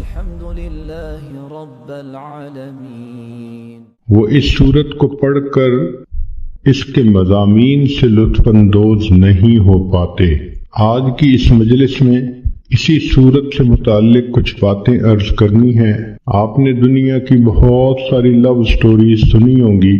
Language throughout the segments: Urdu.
الحمد لله رب العالمين. وہ اس سورت کو پڑھ کر اس کے مضامین سے لطف اندوز نہیں ہو پاتے۔ آج کی اس مجلس میں اسی سورت سے متعلق کچھ باتیں عرض کرنی ہیں۔ آپ نے دنیا کی بہت ساری لو سٹوریز سنی ہوں گی،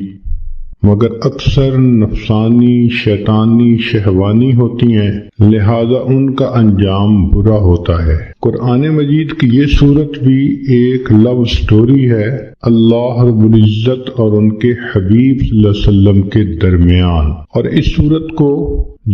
مگر اکثر نفسانی، شیطانی، شہوانی ہوتی ہیں، لہذا ان کا انجام برا ہوتا ہے۔ قرآن مجید کی یہ سورت بھی ایک لو سٹوری ہے اللہ رب العزت اور ان کے حبیب صلی اللہ علیہ وسلم کے درمیان، اور اس سورت کو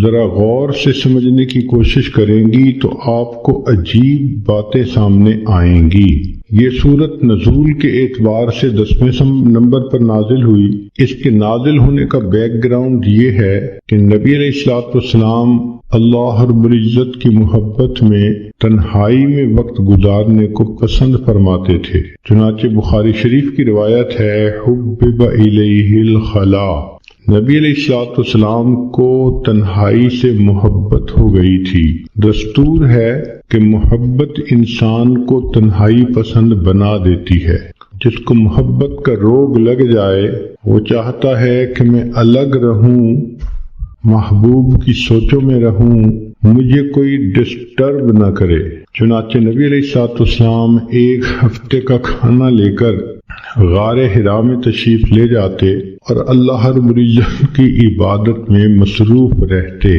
ذرا غور سے سمجھنے کی کوشش کریں گی تو آپ کو عجیب باتیں سامنے آئیں گی۔ یہ سورت نزول کے اعتبار سے 10ویں نمبر پر نازل ہوئی۔ اس کے نازل ہونے کا بیک گراؤنڈ یہ ہے کہ نبی علیہ الصلوۃ والسلام اللہ رب العزت کی محبت میں تنہائی میں وقت گزارنے کو پسند فرماتے تھے۔ چنانچہ بخاری شریف کی روایت ہے، حبب الیہ الخلا، نبی علیہ الصلوۃ والسلام کو تنہائی سے محبت ہو گئی تھی۔ دستور ہے کہ محبت انسان کو تنہائی پسند بنا دیتی ہے۔ جس کو محبت کا روگ لگ جائے وہ چاہتا ہے کہ میں الگ رہوں، محبوب کی سوچوں میں رہوں، مجھے کوئی ڈسٹرب نہ کرے۔ چنانچہ نبی علیہ الصلوۃ والسلام ایک ہفتے کا کھانا لے کر غار حرا میں تشریف لے جاتے اور اللہ رب العزت کی عبادت میں مصروف رہتے۔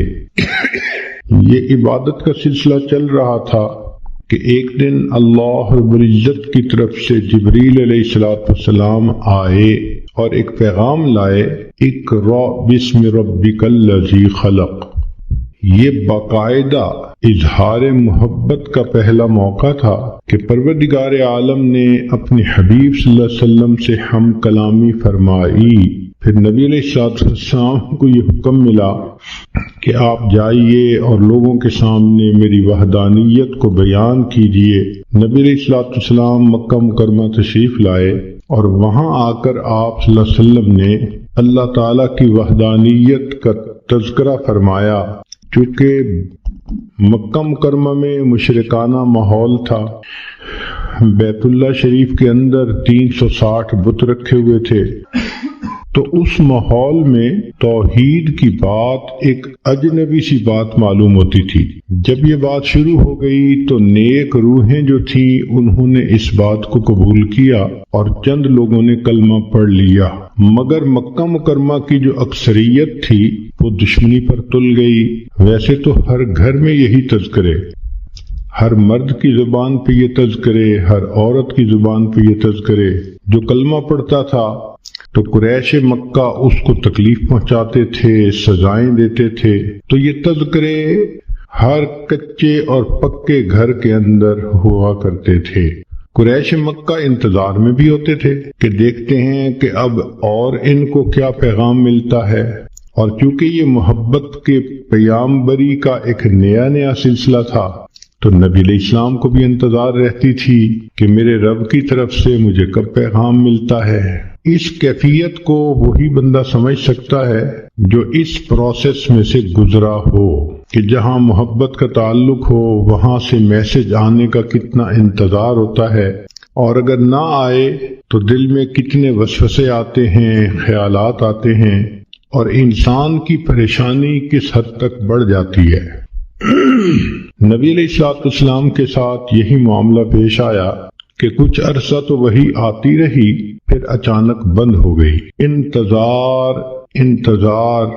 یہ عبادت کا سلسلہ چل رہا تھا کہ ایک دن اللہ رب العزت کی طرف سے جبریل علیہ الصلوۃ والسلام آئے اور ایک پیغام لائے، اقرأ بسم ربک الذی خلق۔ یہ باقاعدہ اظہار محبت کا پہلا موقع تھا کہ پروردگار عالم نے اپنے حبیب صلی اللہ علیہ وسلم سے ہم کلامی فرمائی۔ پھر نبی علیہ الصلوۃ والسلام کو یہ حکم ملا کہ آپ جائیے اور لوگوں کے سامنے میری وحدانیت کو بیان کیجیے۔ نبی علیہ الصلوۃ والسلام مکہ مکرمہ تشریف لائے اور وہاں آ کر آپ صلی اللہ علیہ وسلم نے اللہ تعالیٰ کی وحدانیت کا تذکرہ فرمایا۔ چونکہ مکہ مکرمہ میں مشرکانہ ماحول تھا، بیت اللہ شریف کے اندر 360 بت رکھے ہوئے تھے، تو اس ماحول میں توحید کی بات ایک اجنبی سی بات معلوم ہوتی تھی۔ جب یہ بات شروع ہو گئی تو نیک روحیں جو تھیں انہوں نے اس بات کو قبول کیا اور چند لوگوں نے کلمہ پڑھ لیا، مگر مکہ مکرمہ کی جو اکثریت تھی وہ دشمنی پر تل گئی۔ ویسے تو ہر گھر میں یہی تذکرے، ہر مرد کی زبان پہ یہ تذکرے، ہر عورت کی زبان پہ یہ تذکرے، جو کلمہ پڑھتا تھا تو قریش مکہ اس کو تکلیف پہنچاتے تھے، سزائیں دیتے تھے۔ تو یہ تذکرے ہر کچے اور پکے گھر کے اندر ہوا کرتے تھے۔ قریش مکہ انتظار میں بھی ہوتے تھے کہ دیکھتے ہیں کہ اب اور ان کو کیا پیغام ملتا ہے، اور چونکہ یہ محبت کے پیامبری کا ایک نیا سلسلہ تھا تو نبی علیہ السلام کو بھی انتظار رہتی تھی کہ میرے رب کی طرف سے مجھے کب پیغام ملتا ہے۔ اس کیفیت کو وہی بندہ سمجھ سکتا ہے جو اس پروسیس میں سے گزرا ہو کہ جہاں محبت کا تعلق ہو وہاں سے میسج آنے کا کتنا انتظار ہوتا ہے، اور اگر نہ آئے تو دل میں کتنے وسوسے آتے ہیں، خیالات آتے ہیں، اور انسان کی پریشانی کس حد تک بڑھ جاتی ہے۔ نبی علیہ الصلوۃ والسلام کے ساتھ یہی معاملہ پیش آیا کہ کچھ عرصہ تو وہی آتی رہی، پھر اچانک بند ہو گئی۔ انتظار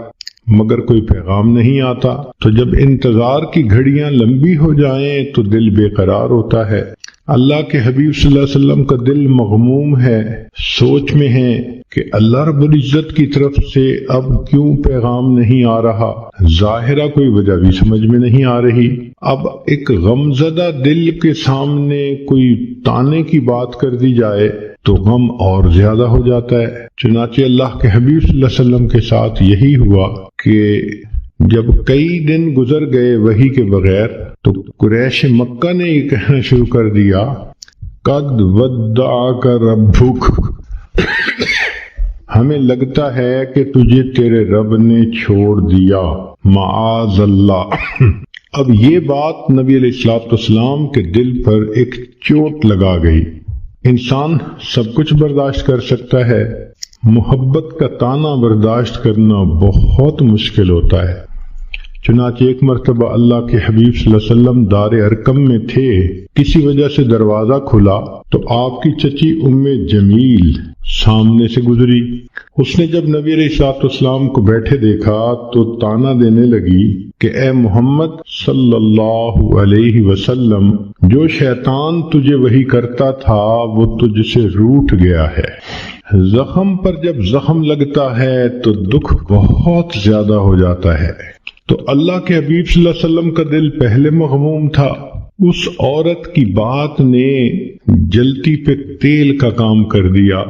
مگر کوئی پیغام نہیں آتا۔ تو جب انتظار کی گھڑیاں لمبی ہو جائیں تو دل بے قرار ہوتا ہے۔ اللہ کے حبیب صلی اللہ علیہ وسلم کا دل مغموم ہے، سوچ میں ہے کہ اللہ رب العزت کی طرف سے اب کیوں پیغام نہیں آ رہا۔ ظاہرہ کوئی وجہ بھی سمجھ میں نہیں آ رہی۔ اب ایک غمزدہ دل کے سامنے کوئی تانے کی بات کر دی جائے تو غم اور زیادہ ہو جاتا ہے۔ چنانچہ اللہ کے حبیب صلی اللہ علیہ وسلم کے ساتھ یہی ہوا کہ جب کئی دن گزر گئے وحی کے بغیر تو قریش مکہ نے یہ کہنا شروع کر دیا، قد ودعک ربک، ہمیں لگتا ہے کہ تجھے تیرے رب نے چھوڑ دیا، معاذ اللہ۔ اب یہ بات نبی علیہ الصلوۃ والسلام کے دل پر ایک چوٹ لگا گئی۔ انسان سب کچھ برداشت کر سکتا ہے، محبت کا تانا برداشت کرنا بہت مشکل ہوتا ہے۔ چنانچہ ایک مرتبہ اللہ کے حبیب صلی اللہ علیہ وسلم دار ارقم میں تھے، کسی وجہ سے دروازہ کھلا تو آپ کی چچی ام جمیل سامنے سے گزری۔ اس نے جب نبی علیہ الصلوۃ والسلام کو بیٹھے دیکھا تو طعنہ دینے لگی کہ اے محمد صلی اللہ علیہ وسلم، جو شیطان تجھے وحی کرتا تھا وہ تجھ سے روٹھ گیا ہے۔ زخم پر جب زخم لگتا ہے تو دکھ بہت زیادہ ہو جاتا ہے۔ تو اللہ کے حبیب صلی اللہ علیہ وسلم کا دل پہلے مغموم تھا، اس عورت کی بات نے جلتی پہ تیل کا کام کر دیا۔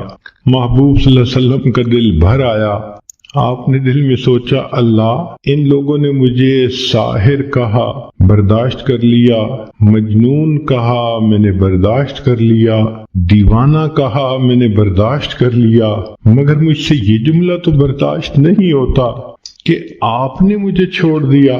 محبوب صلی اللہ علیہ وسلم کا دل بھر آیا۔ آپ نے دل میں سوچا، اللہ، ان لوگوں نے مجھے ساحر کہا، برداشت کر لیا، مجنون کہا، میں نے برداشت کر لیا، دیوانہ کہا، میں نے برداشت کر لیا، مگر مجھ سے یہ جملہ تو برداشت نہیں ہوتا کہ آپ نے مجھے چھوڑ دیا۔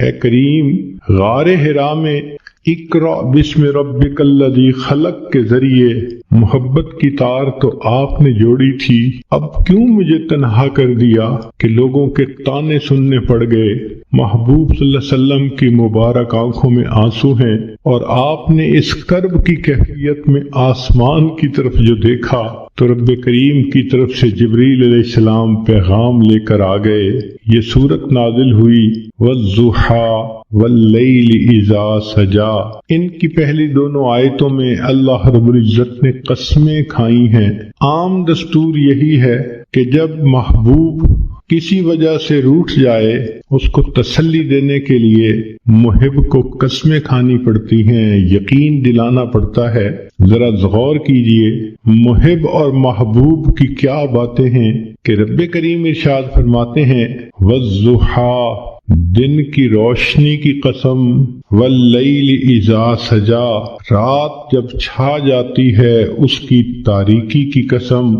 اے کریم، غار حرا میں اقرأ بسم ربک الذی خلق کے ذریعے محبت کی تار تو آپ نے جوڑی تھی، اب کیوں مجھے تنہا کر دیا کہ لوگوں کے طعنے سننے پڑ گئے؟ محبوب صلی اللہ علیہ وسلم کی مبارک آنکھوں میں آنسو ہیں، اور آپ نے اس کرب کی کیفیت میں آسمان کی طرف جو دیکھا تو رب کریم کی طرف سے جبریل علیہ السلام پیغام لے کر آ گئے۔ یہ سورت نازل ہوئی وَالضُّحَىٰ وَاللَّيْلِ إِذَا سَجَىٰ۔ ان کی پہلی دونوں آیتوں میں اللہ رب العزت نے قسمیں کھائی ہیں۔ عام دستور یہی ہے کہ جب محبوب کسی وجہ سے روٹھ جائے، اس کو تسلی دینے کے لیے محب کو قسمیں کھانی پڑتی ہیں، یقین دلانا پڑتا ہے۔ ذرا غور کیجئے، محب اور محبوب کی کیا باتیں ہیں کہ رب کریم ارشاد فرماتے ہیں وَالضُّحَىٰ، دن کی روشنی کی قسم، وَاللَّيْلِ إِذَا سَجَىٰ، رات جب چھا جاتی ہے اس کی تاریکی کی قسم۔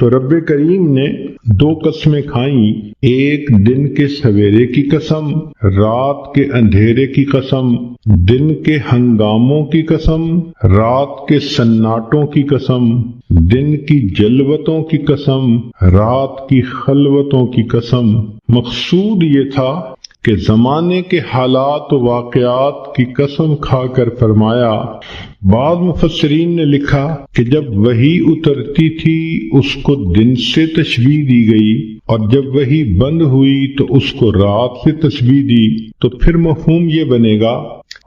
تو رب کریم نے دو قسمیں کھائیں، ایک دن کے سویرے کی قسم، رات کے اندھیرے کی قسم، دن کے ہنگاموں کی قسم، رات کے سناٹوں کی قسم، دن کی جلوتوں کی قسم، رات کی خلوتوں کی قسم۔ مقصود یہ تھا کہ زمانے کے حالات و واقعات کی قسم کھا کر فرمایا۔ بعض مفسرین نے لکھا کہ جب وحی اترتی تھی اس کو دن سے تشبیہ دی گئی، اور جب وحی بند ہوئی تو اس کو رات سے تشبیہ دی، تو پھر مفہوم یہ بنے گا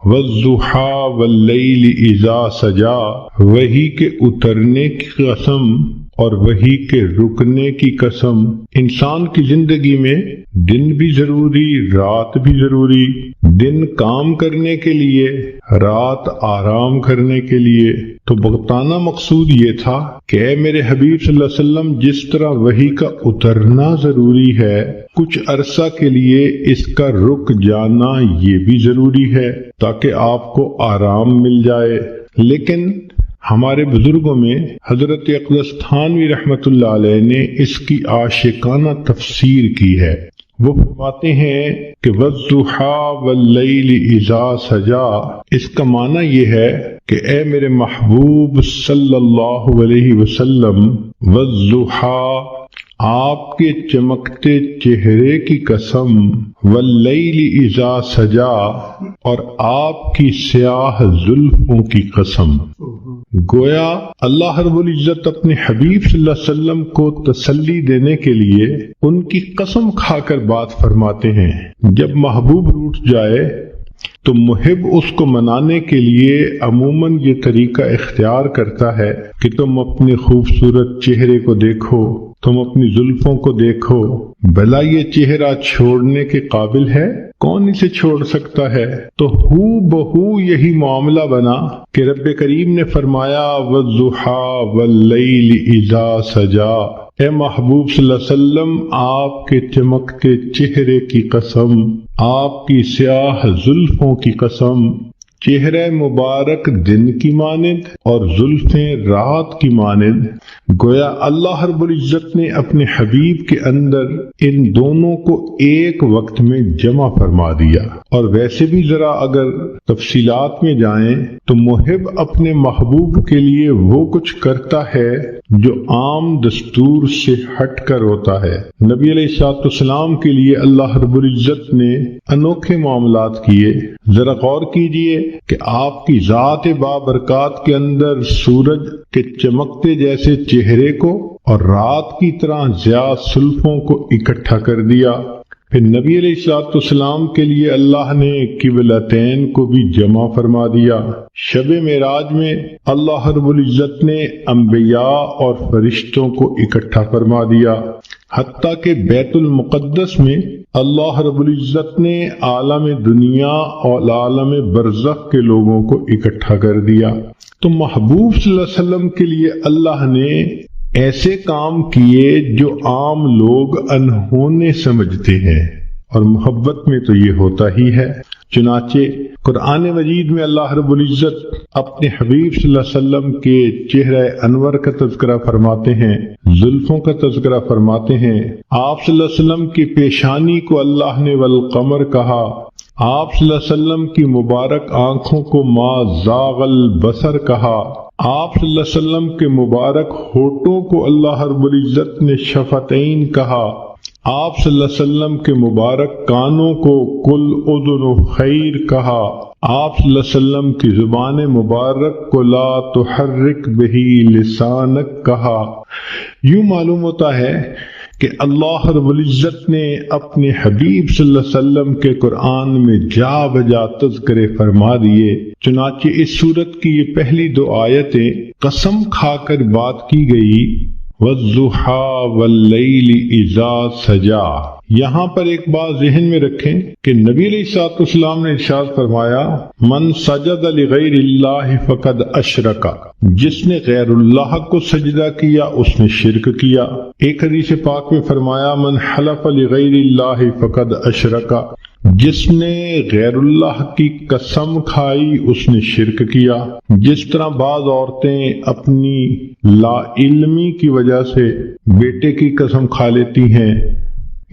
وَالضُّحَىٰ وَاللَّيْلِ إِذَا سَجَىٰ، وحی کے اترنے کی قسم اور وحی کے رکنے کی قسم۔ انسان کی زندگی میں دن بھی ضروری، رات بھی ضروری، دن کام کرنے کے لیے، رات آرام کرنے کے لیے۔ تو بغتانہ مقصود یہ تھا کہ اے میرے حبیب صلی اللہ علیہ وسلم، جس طرح وحی کا اترنا ضروری ہے، کچھ عرصہ کے لیے اس کا رک جانا یہ بھی ضروری ہے تاکہ آپ کو آرام مل جائے۔ لیکن ہمارے بزرگوں میں حضرت اقدس تھانوی رحمۃ اللہ علیہ نے اس کی عاشقانہ تفسیر کی ہے۔ وہ فرماتے ہیں کہ وَالضُّحَىٰ وَاللَّيْلِ إِذَا سَجَىٰ، اس کا معنی یہ ہے کہ اے میرے محبوب صلی اللہ علیہ وسلم، وَالضُّحَىٰ، آپ کے چمکتے چہرے کی قسم، وَاللَّيْلِ إِذَا سَجَىٰ، اور آپ کی سیاہ زلفوں کی قسم۔ گویا اللہ رب العزت اپنے حبیب صلی اللہ علیہ وسلم کو تسلی دینے کے لیے ان کی قسم کھا کر بات فرماتے ہیں۔ جب محبوب روٹھ جائے تو محب اس کو منانے کے لیے عموماً یہ طریقہ اختیار کرتا ہے کہ تم اپنے خوبصورت چہرے کو دیکھو، تم اپنی زلفوں کو دیکھو، بھلا یہ چہرہ چھوڑنے کے قابل ہے؟ کون اسے چھوڑ سکتا ہے؟ تو ہو بہو یہی معاملہ بنا کہ رب کریم نے فرمایا وَالضُّحَىٰ وَاللَّيْلِ إِذَا سَجَىٰ، اے محبوب صلی اللہ علیہ وسلم، آپ کے چمکتے چہرے کی قسم، آپ کی سیاہ زلفوں کی قسم، چہرہ مبارک دن کی مانند اور زلفیں رات کی مانند، گویا اللہ رب العزت نے اپنے حبیب کے اندر ان دونوں کو ایک وقت میں جمع فرما دیا۔ اور ویسے بھی ذرا اگر تفصیلات میں جائیں تو محب اپنے محبوب کے لیے وہ کچھ کرتا ہے جو عام دستور سے ہٹ کر ہوتا ہے۔ نبی علیہ الصلوۃ والسلام کے لیے اللہ رب العزت نے انوکھے معاملات کیے۔ ذرا غور کیجئے کہ آپ کی ذات بابرکات کے اندر سورج کے چمکتے جیسے چہرے کو اور رات کی طرح ضیاء زلفوں کو اکٹھا کر دیا۔ پھر نبی علیہ الصلوۃ والسلام کے لیے اللہ نے قبلتین کو بھی جمع فرما دیا۔ شب معراج میں اللہ رب العزت نے انبیاء اور فرشتوں کو اکٹھا فرما دیا، حتیٰ کہ بیت المقدس میں اللہ رب العزت نے عالم دنیا اور عالم برزخ کے لوگوں کو اکٹھا کر دیا۔ تو محبوب صلی اللہ علیہ وسلم کے لیے اللہ نے ایسے کام کیے جو عام لوگ انہونے سمجھتے ہیں، اور محبت میں تو یہ ہوتا ہی ہے۔ چنانچہ قرآن مجید میں اللہ رب العزت اپنے حبیب صلی اللہ علیہ وسلم کے چہرہ انور کا تذکرہ فرماتے ہیں، زلفوں کا تذکرہ فرماتے ہیں۔ آپ صلی اللہ علیہ وسلم کی پیشانی کو اللہ نے والقمر کہا، آپ صلی اللہ علیہ وسلم کی مبارک آنکھوں کو ما زاغ البصر کہا، آپ صلی اللہ علیہ وسلم کے مبارک ہونٹوں کو اللہ رب العزت نے شفتین کہا، آپ صلی اللہ علیہ وسلم کے مبارک کانوں کو کل اذن خیر کہا، آپ صلی اللہ علیہ وسلم کی زبان مبارک کو لا تحرک بہی لسانک کہا۔ یوں معلوم ہوتا ہے کہ اللہ رب العزت نے اپنے حبیب صلی اللہ علیہ وسلم کے قرآن میں جا بجا تذکرے فرما دیے۔ چنانچہ اس سورت کی یہ پہلی 2 آیتیں قسم کھا کر بات کی گئی، وَالضُّحَىٰ وَاللَّيْلِ إِذَا سَجَىٰ۔ یہاں پر ایک بات ذہن میں رکھیں کہ نبی علیہ الصلوۃ والسلام نے ارشاد فرمایا، من سجد لغیر اللہ فقد اشرک، جس نے غیر اللہ کو سجدہ کیا اس نے شرک کیا۔ ایک حدیث پاک میں فرمایا، من حلف لغیر اللہ فقد اشرک، جس نے غیر اللہ کی قسم کھائی اس نے شرک کیا۔ جس طرح بعض عورتیں اپنی لا علمی کی وجہ سے بیٹے کی قسم کھا لیتی ہیں،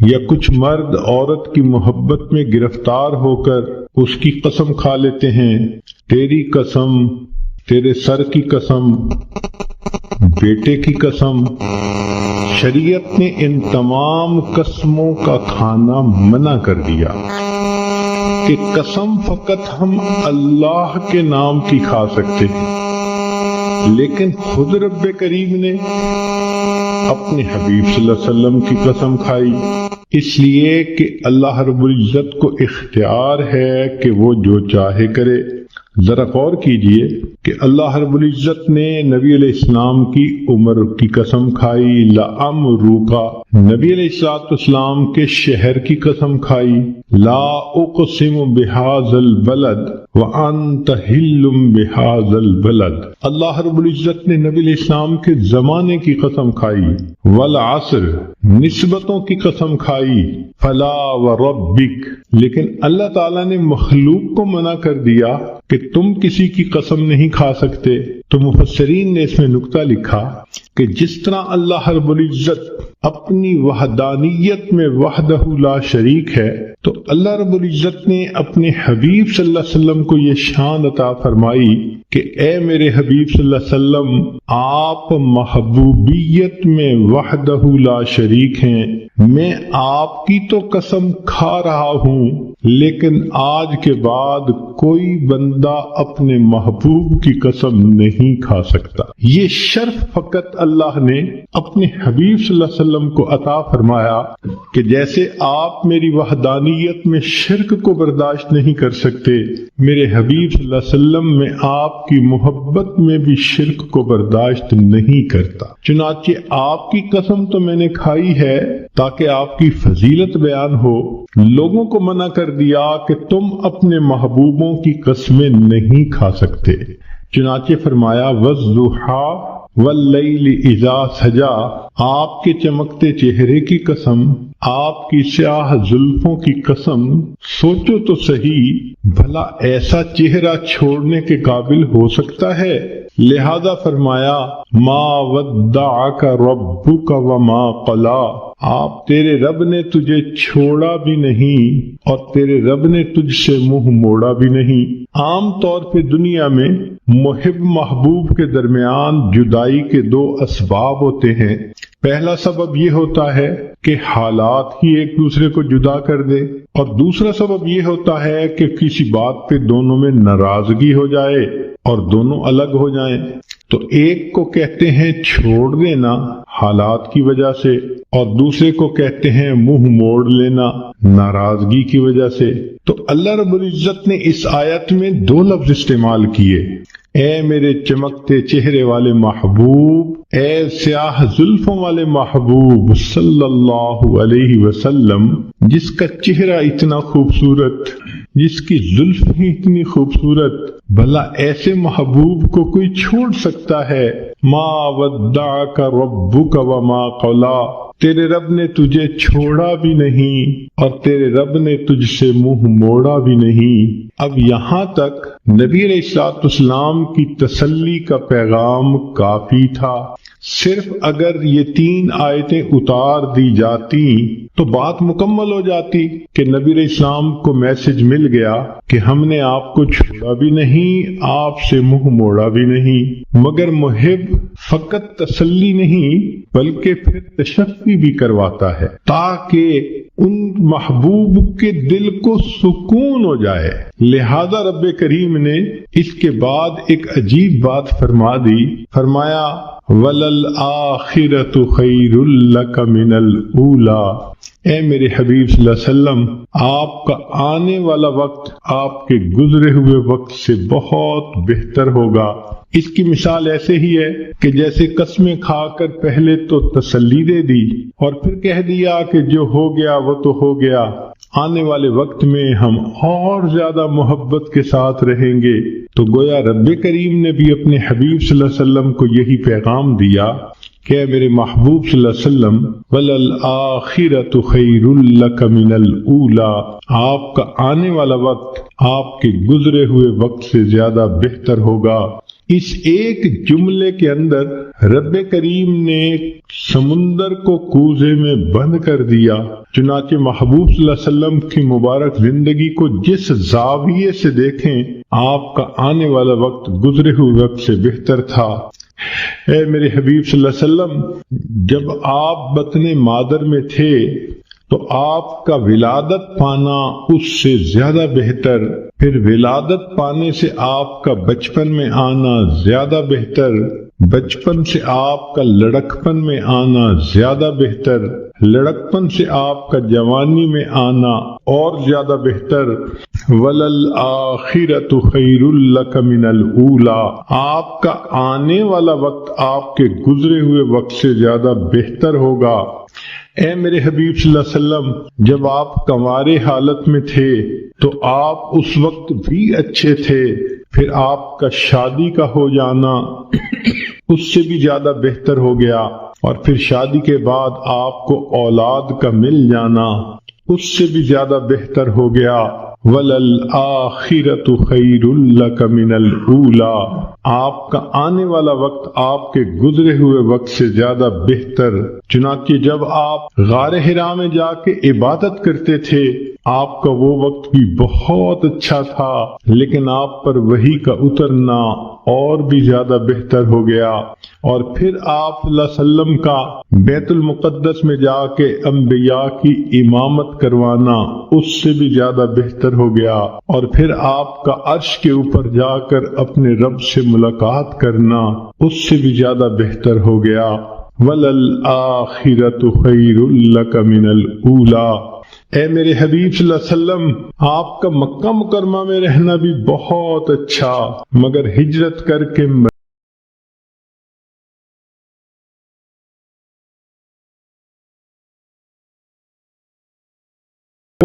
یا کچھ مرد عورت کی محبت میں گرفتار ہو کر اس کی قسم کھا لیتے ہیں، تیری قسم، تیرے سر کی قسم، بیٹے کی قسم۔ شریعت نے ان تمام قسموں کا کھانا منع کر دیا کہ قسم فقط ہم اللہ کے نام کی کھا سکتے ہیں، لیکن خود رب کریم نے اپنے حبیب صلی اللہ علیہ وسلم کی قسم کھائی، اس لیے کہ اللہ رب العزت کو اختیار ہے کہ وہ جو چاہے کرے۔ ذرا غور کیجئے کہ اللہ رب العزت نے نبی علیہ السلام کی عمر کی قسم کھائی، لعمرک، نبی علیہ السلام کے شہر کی قسم کھائی، لا اقسم بہذا البلد وانت حل بہذا البلد، اللہ رب العزت نے نبی علیہ السلام کے زمانے کی قسم کھائی، والعصر، نسبتوں کی قسم کھائی، فلا وربک، لیکن اللہ تعالیٰ نے مخلوق کو منع کر دیا کہ تم کسی کی قسم نہیں کھا سکتے۔ تو مفسرین نے اس میں نکتہ لکھا کہ جس طرح اللہ رب العزت اپنی وحدانیت میں وحدہ لا شریک ہے، تو اللہ رب العزت نے اپنے حبیب صلی اللہ علیہ وسلم کو یہ شان عطا فرمائی کہ اے میرے حبیب صلی اللہ علیہ وسلم، آپ محبوبیت میں وحدہ لا شریک ہیں۔ میں آپ کی تو قسم کھا رہا ہوں، لیکن آج کے بعد کوئی بندہ اپنے محبوب کی قسم نہیں کھا سکتا۔ یہ شرف فقط اللہ نے اپنے حبیب صلی اللہ علیہ وسلم کو عطا فرمایا کہ جیسے آپ میری وحدانیت میں شرک کو برداشت نہیں کر سکتے، میرے حبیب صلی اللہ علیہ وسلم میں آپ کی محبت میں بھی شرک کو برداشت نہیں کرتا۔ چنانچہ آپ کی قسم تو میں نے کھائی ہے تاکہ آپ کی فضیلت بیان ہو، لوگوں کو منع کر دیا کہ تم اپنے محبوبوں کی قسمیں نہیں کھا سکتے۔ چنانچہ فرمایا، وَالضُّحَىٰ وَاللَّيْلِ إِذَا سَجَىٰ، آپ کے چمکتے چہرے کی قسم، آپ کی سیاہ زلفوں کی قسم، سوچو تو صحیح بھلا ایسا چہرہ چھوڑنے کے قابل ہو سکتا ہے؟ لہذا فرمایا ما ودعک ربک وما قلا، آپ تیرے رب نے تجھے چھوڑا بھی نہیں اور تیرے رب نے تجھ سے منہ موڑا بھی نہیں۔ عام طور پہ دنیا میں محب محبوب کے درمیان جدائی کے دو اسباب ہوتے ہیں۔ پہلا سبب یہ ہوتا ہے کہ حالات ہی ایک دوسرے کو جدا کر دے، اور دوسرا سبب یہ ہوتا ہے کہ کسی بات پہ دونوں میں ناراضگی ہو جائے اور دونوں الگ ہو جائیں۔ تو ایک کو کہتے ہیں چھوڑ دینا حالات کی وجہ سے، اور دوسرے کو کہتے ہیں منہ موڑ لینا ناراضگی کی وجہ سے۔ تو اللہ رب العزت نے اس آیت میں دو لفظ استعمال کیے، اے میرے چمکتے چہرے والے محبوب، اے سیاہ زلفوں والے محبوب صلی اللہ علیہ وسلم، جس کا چہرہ اتنا خوبصورت، جس کی زلف ہی اتنی خوبصورت، بھلا ایسے محبوب کو کوئی چھوڑ سکتا ہے؟ ما ودعک ربک وما قلا، تیرے رب نے تجھے چھوڑا بھی نہیں اور تیرے رب نے تجھ سے منہ موڑا بھی نہیں۔ اب یہاں تک نبی علیہ الصلوۃ والسلام کی تسلی کا پیغام کافی تھا۔ صرف اگر یہ 3 آیتیں اتار دی جاتی تو بات مکمل ہو جاتی کہ نبی علیہ السلام کو میسج مل گیا کہ ہم نے آپ کو چھوڑا بھی نہیں، آپ سے منہ موڑا بھی نہیں۔ مگر محب فقط تسلی نہیں بلکہ پھر تشفی بھی کرواتا ہے تاکہ ان محبوب کے دل کو سکون ہو جائے۔ لہذا رب کریم نے اس کے بعد ایک عجیب بات فرما دی، فرمایا وَلَلْآخِرَةُ خَيْرٌ لَكَ مِنَ الْأُولَى، اے میرے حبیب صلی اللہ علیہ وسلم، آپ کا آنے والا وقت آپ کے گزرے ہوئے وقت سے بہت بہتر ہوگا۔ اس کی مثال ایسے ہی ہے کہ جیسے قسمیں کھا کر پہلے تو تسلی دے دی اور پھر کہہ دیا کہ جو ہو گیا وہ تو ہو گیا، آنے والے وقت میں ہم اور زیادہ محبت کے ساتھ رہیں گے۔ تو گویا رب کریم نے بھی اپنے حبیب صلی اللہ علیہ وسلم کو یہی پیغام دیا کہ میرے محبوب صلی اللہ علیہ وسلم وَلَلْآخِرَةُ خَيْرٌ لَكَ مِنَ الْأُولَى، آپ کا آنے والا وقت آپ کے گزرے ہوئے وقت سے زیادہ بہتر ہوگا۔ اس ایک جملے کے اندر رب کریم نے سمندر کو کوزے میں بند کر دیا۔ چنانچہ محبوب صلی اللہ علیہ وسلم کی مبارک زندگی کو جس زاویے سے دیکھیں، آپ کا آنے والا وقت گزرے ہوئے وقت سے بہتر تھا۔ اے میرے حبیب صلی اللہ علیہ وسلم، جب آپ بطن مادر میں تھے تو آپ کا ولادت پانا اس سے زیادہ بہتر، پھر ولادت پانے سے آپ کا بچپن میں آنا زیادہ بہتر، بچپن سے آپ کا لڑکپن میں آنا زیادہ بہتر، لڑکپن سے آپ کا جوانی میں آنا اور زیادہ بہتر۔ وَلَلْآخِرَةُ خَيْرٌ لَكَ مِنَ الْأُولَى، آپ کا آنے والا وقت آپ کے گزرے ہوئے وقت سے زیادہ بہتر ہوگا۔ اے میرے حبیب صلی اللہ علیہ وسلم، جب آپ کنوارے حالت میں تھے تو آپ اس وقت بھی اچھے تھے، پھر آپ کا شادی کا ہو جانا اس سے بھی زیادہ بہتر ہو گیا، اور پھر شادی کے بعد آپ کو اولاد کا مل جانا اس سے بھی زیادہ بہتر ہو گیا۔ وَلَلْآخِرَةُ خَيْرٌ لَكَ مِنَ الْأُولَى، آپ کا آنے والا وقت آپ کے گزرے ہوئے وقت سے زیادہ بہتر۔ چنانچہ جب آپ غار حرا میں جا کے عبادت کرتے تھے، آپ کا وہ وقت بھی بہت اچھا تھا، لیکن آپ پر وحی کا اترنا اور بھی زیادہ بہتر ہو گیا، اور پھر آپ صلی اللہ علیہ وسلم کا بیت المقدس میں جا کے انبیاء کی امامت کروانا اس سے بھی زیادہ بہتر ہو گیا، اور پھر آپ کا عرش کے اوپر جا کر اپنے رب سے ملاقات کرنا اس سے بھی زیادہ بہتر ہو گیا۔ وَلَلْآخِرَةُ خَيْرٌ لَكَ مِنَ الْأُولَى، اے میرے حبیب صلی اللہ علیہ وسلم، آپ کا مکہ مکرمہ میں رہنا بھی بہت اچھا، مگر ہجرت کر کے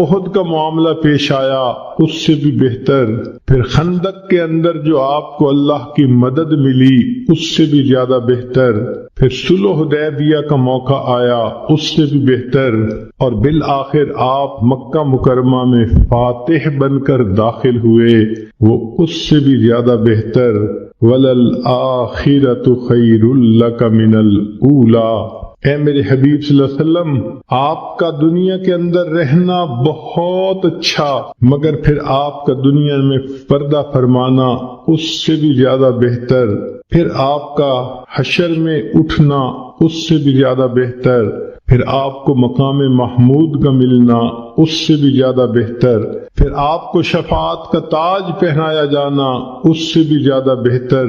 احد کا معاملہ پیش آیا اس سے بھی بہتر، پھر خندق کے اندر جو آپ کو اللہ کی مدد ملی اس سے بھی زیادہ بہتر، پھر صلح حدیبیہ کا موقع آیا اس سے بھی بہتر، اور بالآخر آپ مکہ مکرمہ میں فاتح بن کر داخل ہوئے، وہ اس سے بھی زیادہ بہتر۔ وَلَلْآخِرَةُ خَيْرٌ لَكَ مِنَ الْأُولَىٰ۔ اے میرے حبیب صلی اللہ علیہ وسلم، آپ کا دنیا کے اندر رہنا بہت اچھا، مگر پھر آپ کا دنیا میں پردہ فرمانا اس سے بھی زیادہ بہتر، پھر آپ کا حشر میں اٹھنا اس سے بھی زیادہ بہتر، پھر آپ کو مقام محمود کا ملنا اس سے بھی زیادہ بہتر، پھر آپ کو شفاعت کا تاج پہنایا جانا اس سے بھی زیادہ بہتر،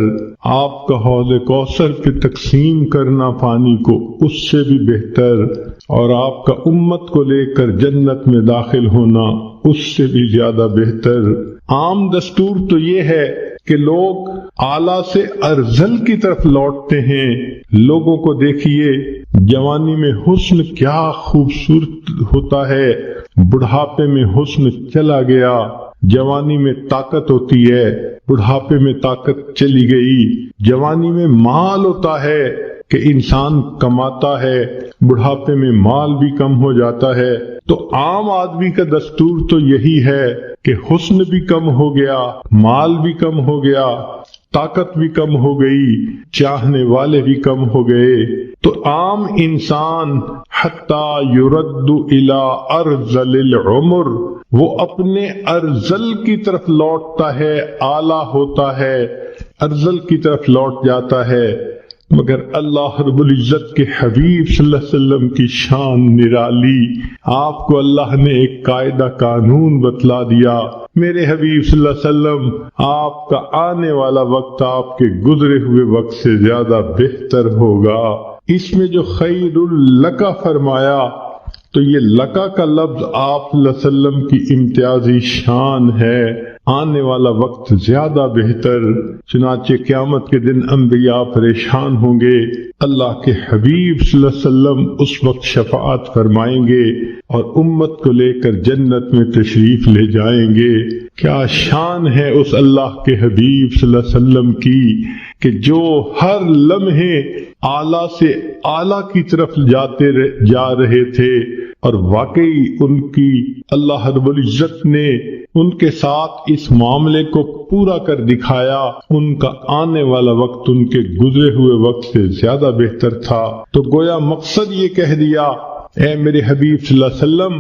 آپ کا حوض کوثر پہ تقسیم کرنا پانی کو اس سے بھی بہتر، اور آپ کا امت کو لے کر جنت میں داخل ہونا اس سے بھی زیادہ بہتر۔ عام دستور تو یہ ہے کہ لوگ اعلیٰ سے ارذل کی طرف لوٹتے ہیں۔ لوگوں کو دیکھیے، جوانی میں حسن کیا خوبصورت ہوتا ہے، بڑھاپے میں حسن چلا گیا، جوانی میں طاقت ہوتی ہے، بڑھاپے میں طاقت چلی گئی، جوانی میں مال ہوتا ہے کہ انسان کماتا ہے، بڑھاپے میں مال بھی کم ہو جاتا ہے۔ تو عام آدمی کا دستور تو یہی ہے کہ حسن بھی کم ہو گیا، مال بھی کم ہو گیا، طاقت بھی کم ہو گئی، چاہنے والے بھی کم ہو گئے، تو عام انسان حتی یرد الی ارذل العمر، وہ اپنے ارذل کی طرف لوٹتا ہے، اعلیٰ ہوتا ہے، ارذل کی طرف لوٹ جاتا ہے۔ مگر اللہ رب العزت کے حبیب صلی اللہ علیہ وسلم کی شان نرالی، آپ کو اللہ نے ایک قاعدہ قانون بتلا دیا۔ میرے حبیب صلی اللہ علیہ وسلم، آپ کا آنے والا وقت آپ کے گزرے ہوئے وقت سے زیادہ بہتر ہوگا۔ اس میں جو خیر لک فرمایا تو یہ لکا کا لفظ آپ صلی اللہ علیہ وسلم کی امتیازی شان ہے، آنے والا وقت زیادہ بہتر۔ چنانچہ قیامت کے دن انبیاء پریشان ہوں گے، اللہ کے حبیب صلی اللہ علیہ وسلم اس وقت شفاعت فرمائیں گے اور امت کو لے کر جنت میں تشریف لے جائیں گے۔ کیا شان ہے اس اللہ کے حبیب صلی اللہ علیہ وسلم کی کہ جو ہر لمحے اعلیٰ سے اعلیٰ کی طرف جا رہے تھے، اور واقعی ان کی اللہ رب العزت نے ان کے ساتھ اس معاملے کو پورا کر دکھایا۔ ان کا آنے والا وقت ان کے گزرے ہوئے وقت سے زیادہ بہتر تھا۔ تو گویا مقصد یہ کہہ دیا، اے میرے حبیب صلی اللہ علیہ وسلم،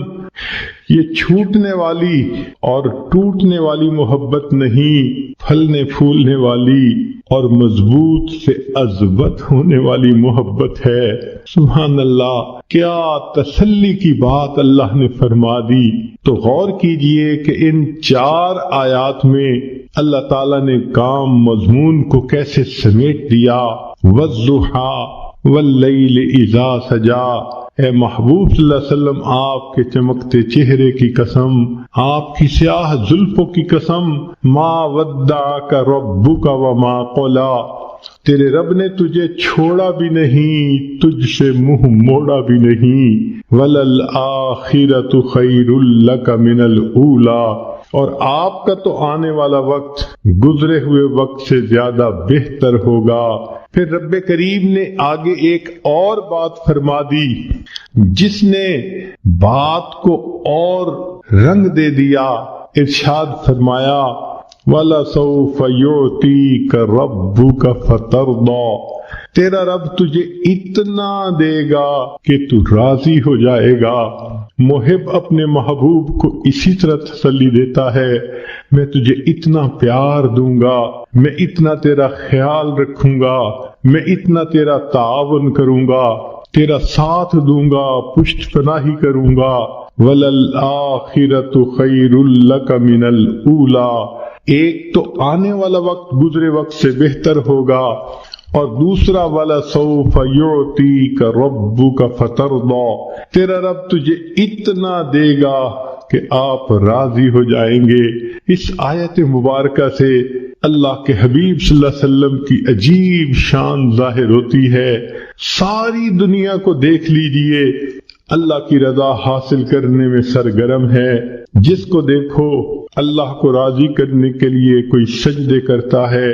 یہ چھوٹنے والی اور ٹوٹنے والی محبت نہیں، پھلنے پھولنے والی اور مضبوط سے اضبط ہونے والی محبت ہے۔ سبحان اللہ، کیا تسلی کی بات اللہ نے فرما دی۔ تو غور کیجئے کہ ان 4 آیات میں اللہ تعالیٰ نے کام مضمون کو کیسے سمیٹ دیا۔ وَالضُّحَىٰ وَاللَّيْلِ إِذَا سَجَىٰ، اے محبوب صلی اللہ علیہ وسلم، آپ کے چمکتے چہرے کی قسم، آپ کی سیاہ زلفوں کی قسم، ما ودعک ربک وما قلی، تیرے رب نے تجھے چھوڑا بھی نہیں، تجھ سے منہ موڑا بھی نہیں۔ وَلَلْآخِرَةُ خَيْرٌ لَكَ مِنَ الْأُولَىٰ، اور آپ کا تو آنے والا وقت گزرے ہوئے وقت سے زیادہ بہتر ہوگا۔ پھر رب کریم نے آگے ایک اور بات فرما دی جس نے بات کو اور رنگ دے دیا۔ ارشاد فرمایا، وَلَسَوْفَ يُعْطِيكَ رَبُّكَ فَتَرْضَىٰ، تیرا رب تجھے اتنا دے گا کہ تو راضی ہو جائے گا۔ محب اپنے محبوب کو اسی طرح تسلی دیتا ہے، میں تجھے اتنا پیار دوں گا، میں اتنا تیرا خیال رکھوں گا، میں اتنا تیرا تعاون کروں گا، تیرا ساتھ دوں گا، پشت پناہی کروں گا۔ وَلَلْآخِرَةُ خَيْرٌ لَكَ مِنَ الْأُولَىٰ، ایک تو آنے والا وقت گزرے وقت سے بہتر ہوگا، اور دوسرا وَلَسَوْفَ يُعْطِيكَ رَبُّكَ فَتَرْضَىٰ، تیرا رب تجھے اتنا دے گا کہ آپ راضی ہو جائیں گے۔ اس آیت مبارکہ سے اللہ کے حبیب صلی اللہ علیہ وسلم کی عجیب شان ظاہر ہوتی ہے۔ ساری دنیا کو دیکھ لیجئے، اللہ کی رضا حاصل کرنے میں سرگرم ہے۔ جس کو دیکھو اللہ کو راضی کرنے کے لیے کوئی سجدے کرتا ہے،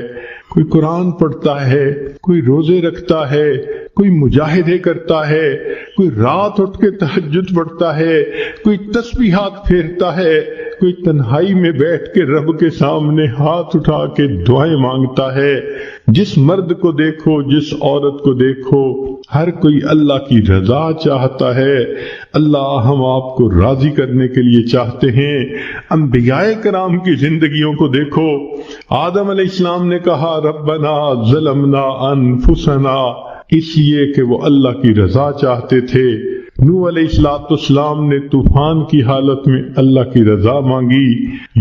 کوئی قرآن پڑھتا ہے، کوئی روزے رکھتا ہے، کوئی مجاہدے کرتا ہے، کوئی رات اٹھ کے تہجد پڑھتا ہے، کوئی تسبیحات پھیرتا ہے، کوئی تنہائی میں بیٹھ کے رب کے سامنے ہاتھ اٹھا کے دعائیں مانگتا ہے۔ جس مرد کو دیکھو، جس عورت کو دیکھو، ہر کوئی اللہ کی رضا چاہتا ہے۔ اللہ ہم آپ کو راضی کرنے کے لیے چاہتے ہیں۔ انبیاء کرام کی زندگیوں کو دیکھو۔ آدم علیہ السلام نے کہا ربنا ظلمنا انفسنا، اس لیے کہ وہ اللہ کی رضا چاہتے تھے۔ نوح علیہ السلام نے طوفان کی حالت میں اللہ کی رضا مانگی۔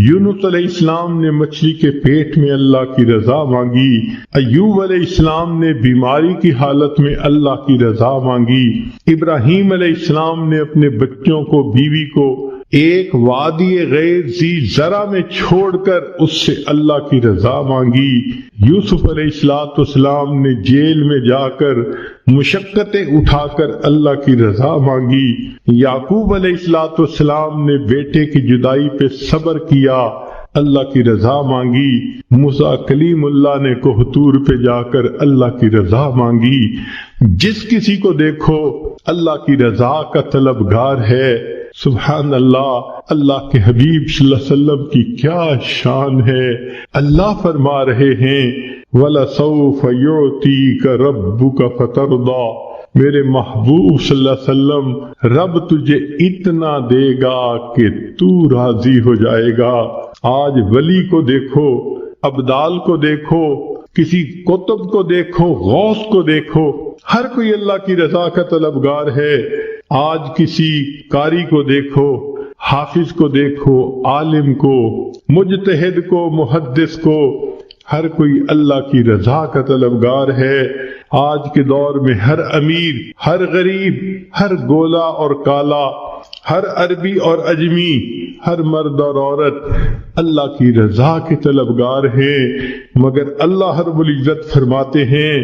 یونس علیہ السلام نے مچھلی کے پیٹ میں اللہ کی رضا مانگی۔ ایوب علیہ السلام نے بیماری کی حالت میں اللہ کی رضا مانگی۔ ابراہیم علیہ السلام نے اپنے بچوں کو، بیوی کو ایک وادی غیر ذی زرع میں چھوڑ کر اس سے اللہ کی رضا مانگی۔ یوسف علیہ السلام نے جیل میں جا کر مشقتیں اٹھا کر اللہ کی رضا مانگی۔ یعقوب علیہ السلام نے بیٹے کی جدائی پہ صبر کیا، اللہ کی رضا مانگی۔ موسیٰ کلیم اللہ نے کوہ پہ جا کر اللہ کی رضا مانگی۔ جس کسی کو دیکھو اللہ کی رضا کا طلبگار ہے۔ سبحان اللہ، اللہ کے حبیب صلی اللہ علیہ وسلم کی کیا شان ہے۔ اللہ فرما رہے ہیں وَلَسَوْفَ يُعْتِيكَ رَبُّكَ فَتَرْضَى، میرے محبوب صلی اللہ علیہ وسلم، رب تجھے اتنا دے گا کہ تو راضی ہو جائے گا۔ آج ولی کو دیکھو، ابدال کو دیکھو، کسی قطب کو دیکھو، غوث کو دیکھو، ہر کوئی اللہ کی رضا کا طلبگار ہے۔ آج کسی قاری کو دیکھو، حافظ کو دیکھو، عالم کو، مجتہد کو، محدث کو، ہر کوئی اللہ کی رضا کا طلبگار ہے۔ آج کے دور میں ہر امیر، ہر غریب، ہر گولا اور کالا، ہر عربی اور اجمی، ہر مرد اور عورت اللہ کی رضا کے طلبگار ہیں، مگر اللہ رب العزت فرماتے ہیں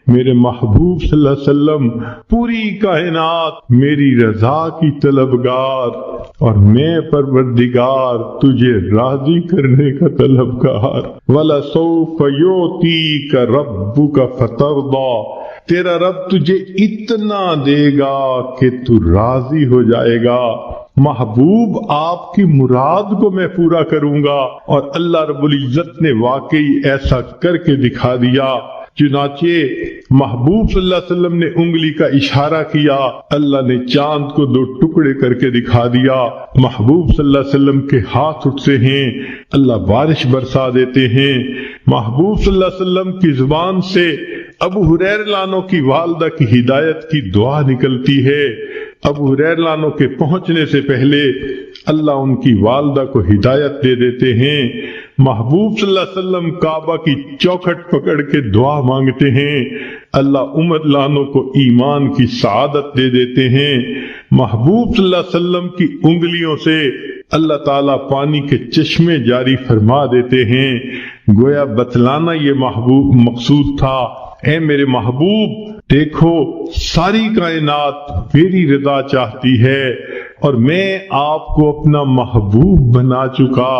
میرے محبوب صلی اللہ علیہ وسلم، پوری کائنات میری رضا کی طلبگار اور میں پروردگار تجھے راضی کرنے کا طلبگار۔ وَلَسَوْفَ يُعْتِيكَ رَبُّكَ فَتَرْضَى، تیرا رب تجھے اتنا دے گا کہ تو راضی ہو جائے گا۔ محبوب آپ کی مراد کو میں پورا کروں گا، اور اللہ رب العزت نے واقعی ایسا کر کے دکھا دیا۔ چنانچہ محبوب صلی اللہ علیہ وسلم نے انگلی کا اشارہ کیا، اللہ نے چاند کو دو ٹکڑے کر کے دکھا دیا۔ محبوب صلی اللہ علیہ وسلم کے ہاتھ اٹھتے ہیں، اللہ بارش برسا دیتے ہیں۔ محبوب صلی اللہ علیہ وسلم کی زبان سے ابو ہریرہ عنہ کی والدہ کی ہدایت کی دعا نکلتی ہے۔ ابو ہریرہ عنہ کے پہنچنے سے پہلے اللہ ان کی والدہ کو ہدایت دے دیتے ہیں۔ محبوب صلی اللہ علیہ وسلم کعبہ کی چوکھٹ پکڑ کے دعا مانگتے ہیں، اللہ امت لانوں کو ایمان کی سعادت دے دیتے ہیں۔ محبوب صلی اللہ علیہ وسلم کی انگلیوں سے اللہ تعالیٰ پانی کے چشمے جاری فرما دیتے ہیں۔ گویا بتلانا یہ محبوب مقصود تھا، اے میرے محبوب دیکھو ساری کائنات میری رضا چاہتی ہے اور میں آپ کو اپنا محبوب بنا چکا،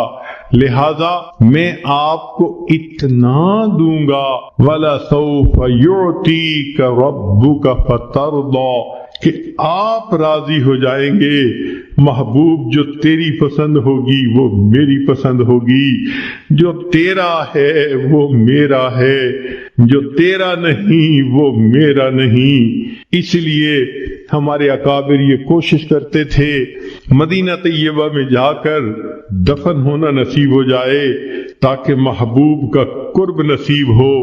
لہذا میں آپ کو اتنا دوں گا۔ وَلَسَوْفَ يُعْتِيكَ رَبُّكَ فَتَرْضَى، کہ آپ راضی ہو جائیں گے۔ محبوب جو تیری پسند ہوگی وہ میری پسند ہوگی، جو تیرا ہے وہ میرا ہے، جو تیرا نہیں وہ میرا نہیں۔ اس لیے ہمارے اکابر یہ کوشش کرتے تھے مدینہ طیبہ میں جا کر دفن ہونا نصیب ہو جائے تاکہ محبوب کا قرب نصیب ہو۔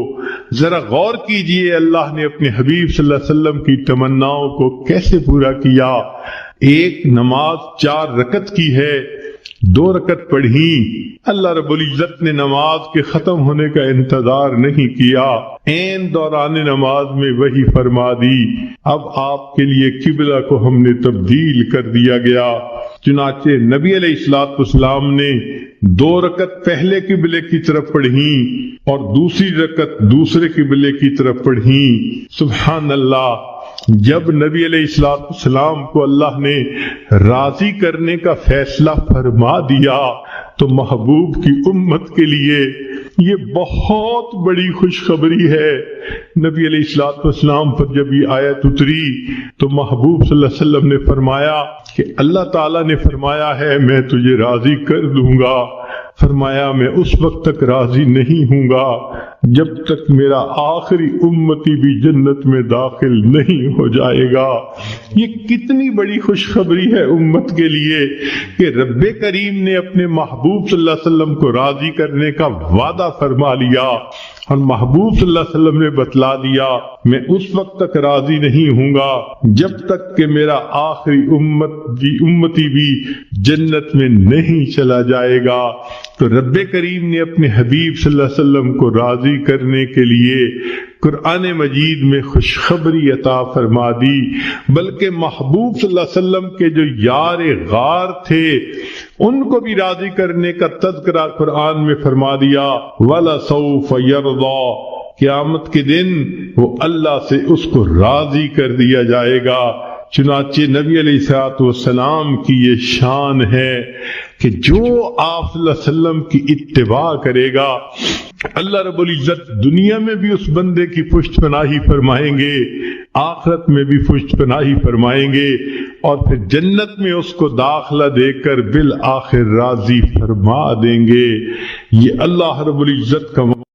ذرا غور کیجئے اللہ نے اپنے حبیب صلی اللہ علیہ وسلم کی تمناؤں کو کیسے پورا کیا۔ ایک نماز 4 رکعت کی ہے، 2 رکعت پڑھی، اللہ رب العزت نے نماز کے ختم ہونے کا انتظار نہیں کیا، عین دوران نماز میں وحی فرما دی، اب آپ کے لیے قبلہ کو ہم نے تبدیل کر دیا گیا۔ چنانچہ نبی علیہ السلام نے 2 رکعت پہلے قبلے کی طرف پڑھی اور دوسری رکعت دوسرے قبلے کی طرف پڑھی۔ سبحان اللہ، جب نبی علیہ السلام کو اللہ نے راضی کرنے کا فیصلہ فرما دیا تو محبوب کی امت کے لیے یہ بہت بڑی خوشخبری ہے۔ نبی علیہ السلام پر جب یہ آیت اتری تو محبوب صلی اللہ علیہ وسلم نے فرمایا کہ اللہ تعالیٰ نے فرمایا ہے میں تجھے راضی کر دوں گا۔ فرمایا میں اس وقت تک راضی نہیں ہوں گا جب تک میرا آخری امتی بھی جنت میں داخل نہیں ہو جائے گا۔ یہ کتنی بڑی خوشخبری ہے امت کے لیے کہ رب کریم نے اپنے محبوب صلی اللہ علیہ وسلم کو راضی کرنے کا وعدہ فرما لیا، اور محبوب صلی اللہ علیہ وسلم نے بتلا دیا میں اس وقت تک راضی نہیں ہوں گا جب تک کہ میرا آخری امتی بھی جنت میں نہیں چلا جائے گا۔ تو رب کریم نے اپنے حبیب صلی اللہ علیہ وسلم کو راضی کرنے کے لیے قرآن مجید میں خوشخبری عطا فرما دی، بلکہ محبوب صلی اللہ علیہ وسلم کے جو یار غار تھے ان کو بھی راضی کرنے کا تذکرہ قرآن میں فرما دیا، وَلَسَوْفَ يَرْضَى، قیامت کے دن وہ اللہ سے اس کو راضی کر دیا جائے گا۔ چنانچہ نبی علیہ السلام کی یہ شان ہے کہ جو آپ صلی اللہ علیہ وسلم کی اتباع کرے گا اللہ رب العزت دنیا میں بھی اس بندے کی پشت پناہی فرمائیں گے، آخرت میں بھی پشت پناہی فرمائیں گے، اور پھر جنت میں اس کو داخلہ دے کر بالآخر راضی فرما دیں گے۔ یہ اللہ رب العزت کا